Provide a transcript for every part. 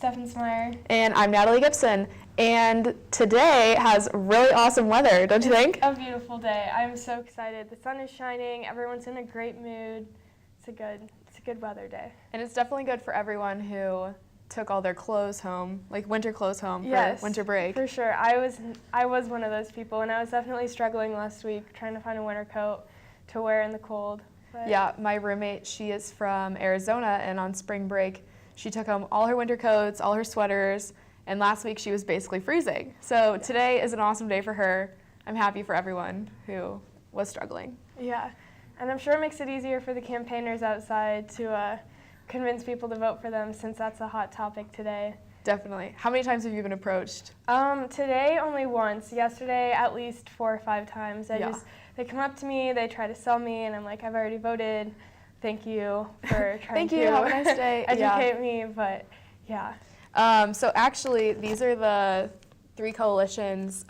Stefan Smyer. And I'm Natalie Gibson. And today has really awesome weather, don't you think? A beautiful day. I'm so excited. The sun is shining. Everyone's in a great mood. It's a good weather day. And it's definitely good for everyone who took all their clothes home, like winter clothes home Yes, for winter break. For sure. I was one of those people, and I was definitely struggling last week trying to find a winter coat to wear in the cold. But Yeah, my roommate, she is from Arizona, and on spring break, she took home all her winter coats, all her sweaters, and last week she was basically freezing. So today is an awesome day for her. I'm happy for everyone who was struggling. Yeah, and I'm sure it makes it easier for the campaigners outside to convince people to vote for them, since that's a hot topic today. Definitely. How many times have you been approached? Today only once. Yesterday at least 4 or 5 times. They come up to me, they try to sell me, and I'm like, I've already voted. Thank you for trying Thank you, have a nice day. educate me, but yeah. So actually, these are the 3 coalitions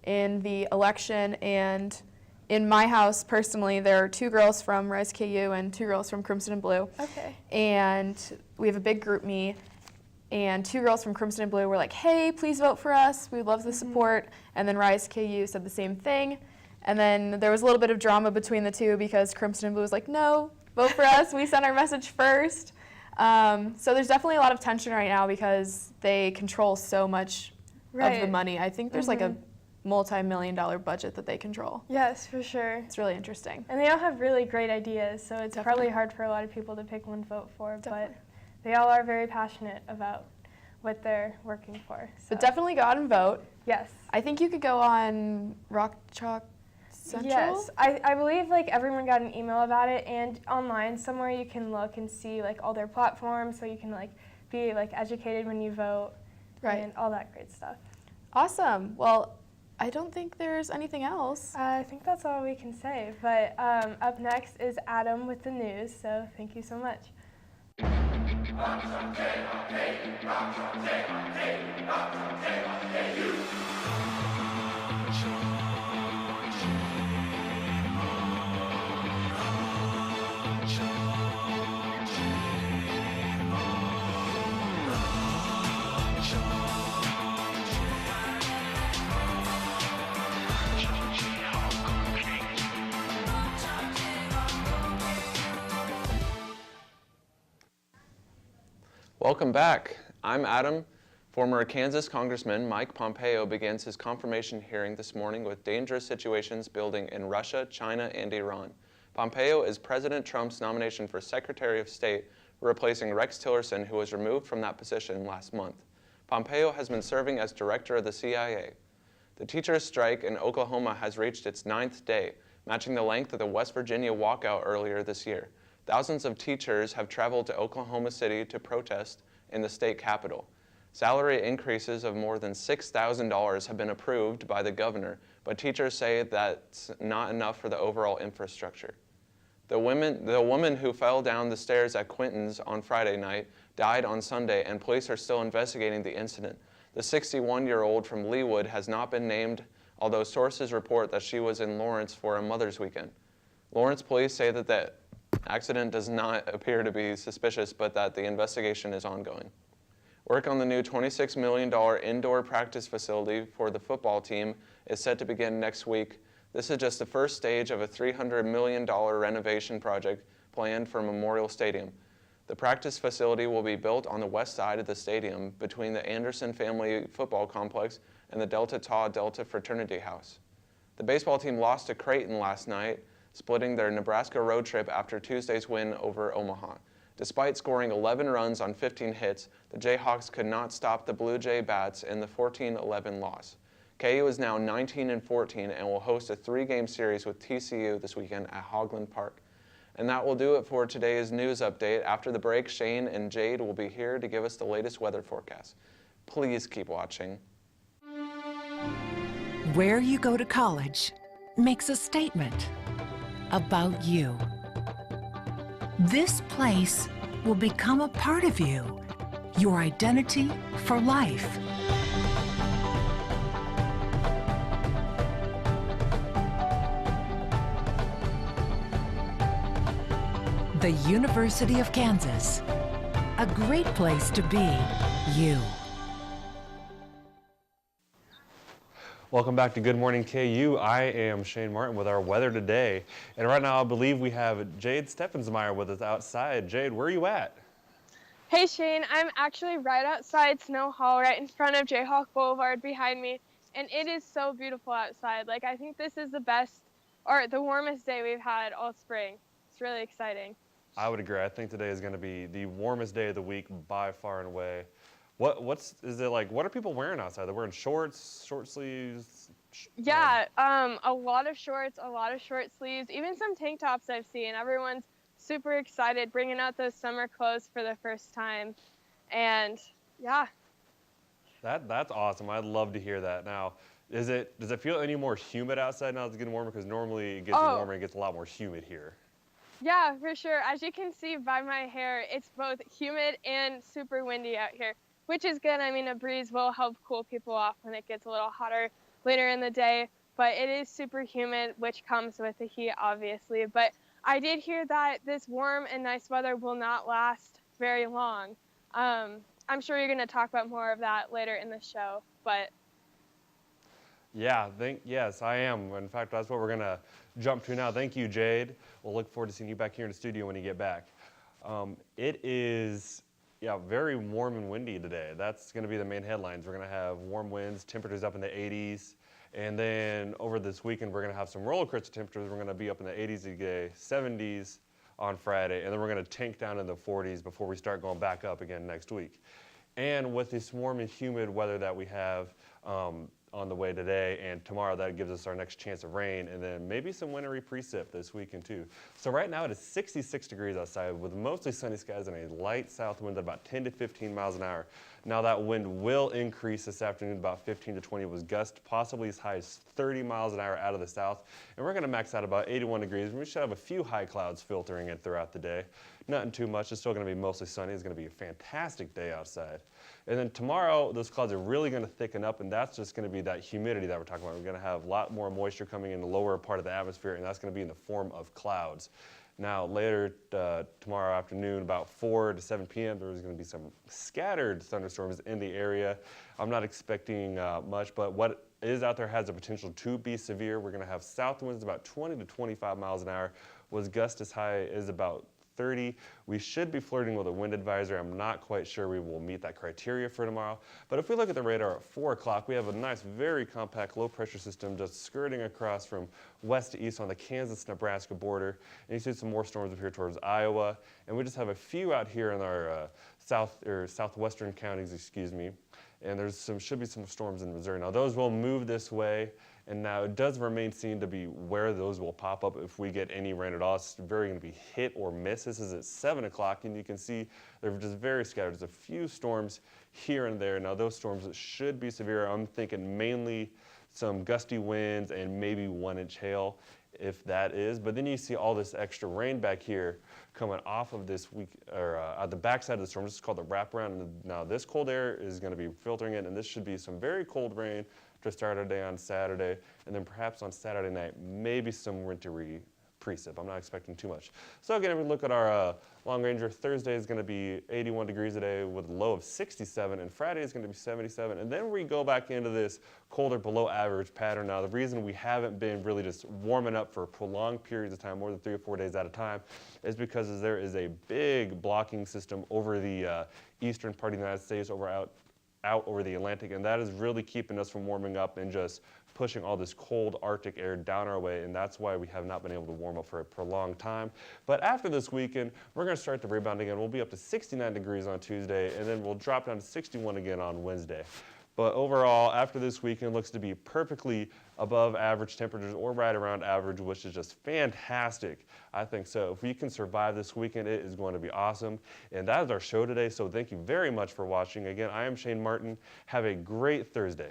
in the election, and in my house, personally, there are 2 girls from Rise KU and 2 girls from Crimson and Blue. Okay. And we have a big group me, and 2 girls from Crimson and Blue were like, hey, please vote for us. We love the support. And then Rise KU said the same thing. And then there was a little bit of drama between the 2 because Crimson and Blue was like, no, vote for us. We sent our message first. So there's definitely a lot of tension right now because they control so much of the money. I think there's like a multi-million-dollar budget that they control. Yes, for sure. It's really interesting. And they all have really great ideas, so it's probably hard for a lot of people to pick one vote for, but they all are very passionate about what they're working for. So. But definitely go out and vote. Yes. I think you could go on Rock Chalk Central? Yes, I believe like everyone got an email about it, and online somewhere you can look and see like all their platforms, so you can like be like educated when you vote, and all that great stuff. Awesome. Well, I don't think there's anything else. I think that's all we can say, but up next is Adam with the news, so thank you so much. Welcome back. I'm Adam. Former Kansas Congressman Mike Pompeo begins his confirmation hearing this morning with dangerous situations building in Russia, China, and Iran. Pompeo is President Trump's nomination for Secretary of State, replacing Rex Tillerson, who was removed from that position last month. Pompeo has been serving as director of the CIA. The teachers' strike in Oklahoma has reached its 9th day, matching the length of the West Virginia walkout earlier this year. Thousands of teachers have traveled to Oklahoma City to protest in the state capitol. Salary increases of more than $6,000 have been approved by the governor, but teachers say that's not enough for the overall infrastructure. The woman who fell down the stairs at Quinton's on Friday night died on Sunday, and police are still investigating the incident. The 61-year-old from Leawood has not been named, although sources report that she was in Lawrence for a Mother's Weekend. Lawrence police say that the accident does not appear to be suspicious, but that the investigation is ongoing. Work on the new $26 million indoor practice facility for the football team is set to begin next week. This is just the first stage of a $300 million renovation project planned for Memorial Stadium. The practice facility will be built on the west side of the stadium between the Anderson Family Football Complex and the Delta Tau Delta Fraternity House. The baseball team lost to Creighton last night, splitting their Nebraska road trip after Tuesday's win over Omaha. Despite scoring 11 runs on 15 hits, the Jayhawks could not stop the Blue Jay Bats in the 14-11 loss. KU is now 19-14 and will host a 3-game series with TCU this weekend at Hoagland Park. And that will do it for today's news update. After the break, Shane and Jade will be here to give us the latest weather forecast. Please keep watching. Where you go to college makes a statement about you. This place will become a part of you, your identity for life. The University of Kansas. A great place to be you. Welcome back to Good Morning KU. I am Shane Martin with our weather today. And right now I believe we have Jade Steffensmeyer with us outside. Jade, where are you at? Hey Shane, I'm actually right outside Snow Hall, right in front of Jayhawk Boulevard behind me, and it is so beautiful outside. Like, I think this is the best, or the warmest day we've had all spring. It's really exciting. I would agree. I think today is going to be the warmest day of the week by far and away. Is it like, what are people wearing outside? They're wearing shorts, short sleeves? Yeah, a lot of shorts, a lot of short sleeves, even some tank tops I've seen. Everyone's super excited, bringing out those summer clothes for the first time, and yeah. That's awesome. I'd love to hear that. Now, does it feel any more humid outside now that it's getting warmer? Because normally it gets warmer and it gets a lot more humid here. Yeah, for sure. As you can see by my hair, it's both humid and super windy out here, which is good. I mean, a breeze will help cool people off when it gets a little hotter later in the day, but it is super humid, which comes with the heat, obviously. But I did hear that this warm and nice weather will not last very long. I'm sure you're going to talk about more of that later in the show, but Yeah, yes, I am. In fact, that's what we're going to jump to now. Thank you, Jade. We'll look forward to seeing you back here in the studio when you get back. It is, very warm and windy today. That's going to be the main headlines. We're going to have warm winds, temperatures up in the 80s. And then over this weekend, we're going to have some roller coaster temperatures. We're going to be up in the 80s today, 70s on Friday. And then we're going to tank down in the 40s before we start going back up again next week. And with this warm and humid weather that we have on the way today and tomorrow, that gives us our next chance of rain, and then maybe some wintry precip this weekend too. So right now it is 66 degrees outside with mostly sunny skies and a light south wind at about 10 to 15 miles an hour. Now that wind will increase this afternoon, about 15 to 20 with gusts possibly as high as 30 miles an hour out of the south. And we're going to max out about 81 degrees. We should have a few high clouds filtering in throughout the day. Nothing too much. It's still going to be mostly sunny. It's going to be a fantastic day outside. And then tomorrow, those clouds are really going to thicken up, and that's just going to be that humidity that we're talking about. We're going to have a lot more moisture coming in the lower part of the atmosphere, and that's going to be in the form of clouds. Now, later tomorrow afternoon, about 4 to 7 p.m., there's going to be some scattered thunderstorms in the area. I'm not expecting much, but what is out there has the potential to be severe. We're going to have south winds about 20 to 25 miles an hour, with gusts as high as about 30. We should be flirting with a wind advisory. I'm not quite sure we will meet that criteria for tomorrow. But if we look at the radar at 4 o'clock, we have a nice, very compact low pressure system just skirting across from west to east on the Kansas-Nebraska border. And you see some more storms up here towards Iowa. And we just have a few out here in our southwestern counties, And there's should be some storms in Missouri. Now those will move this way. And now it does remain seen to be where those will pop up if we get any rain at all. It's very going to be hit or miss. This is at 7 o'clock, and you can see they're just very scattered. There's a few storms here and there. Now those storms should be severe. I'm thinking mainly some gusty winds and maybe 1-inch hail, if that is. But then you see all this extra rain back here coming off of this week, or at the backside of the storm. This is called the wraparound. And now this cold air is going to be filtering in, and this should be some very cold rain to start our day on Saturday, and then perhaps on Saturday night, maybe some wintry precip. I'm not expecting too much. So again, if we look at our long ranger, Thursday is going to be 81 degrees a day with a low of 67, and Friday is going to be 77. And then we go back into this colder below average pattern. Now, the reason we haven't been really just warming up for prolonged periods of time, more than 3 or 4 days at a time, is because there is a big blocking system over the eastern part of the United States, out over the Atlantic, and that is really keeping us from warming up and just pushing all this cold Arctic air down our way, and that's why we have not been able to warm up for a prolonged time. But after this weekend, we're going to start to rebound again. We'll be up to 69 degrees on Tuesday, and then we'll drop down to 61 again on Wednesday. But overall, after this weekend, looks to be perfectly above average temperatures or right around average, which is just fantastic. I think so. If we can survive this weekend, it is going to be awesome. And that is our show today, so thank you very much for watching. Again, I am Shane Martin. Have a great Thursday.